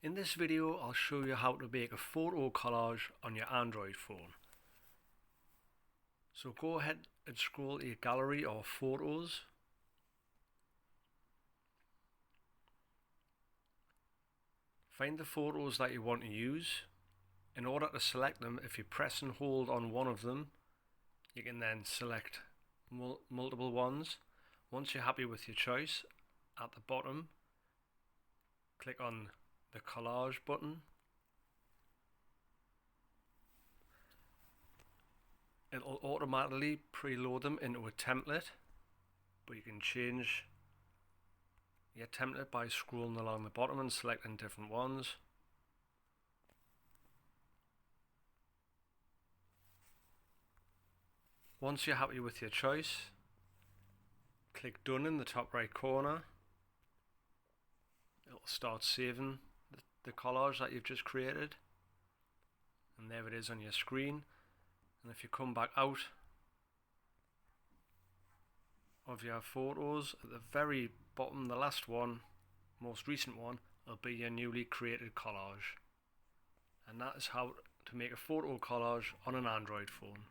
In this video I'll show you how to make a photo collage on your Android phone. So go ahead and scroll to your gallery or photos. Find the photos that you want to use. In order to select them, if you press and hold on one of them, you can then select multiple ones. Once you're happy with your choice, at the bottom click on the Collage button. It'll automatically preload them into a template, but you can change your template by scrolling along the bottom and selecting different ones. Once you're happy with your choice, click Done in the top right corner. It'll start saving the collage that you've just created, and there it is on your screen. And if you come back out of your photos, at the very bottom, the last one, most recent one, will be your newly created collage. And that is how to make a photo collage on an Android phone.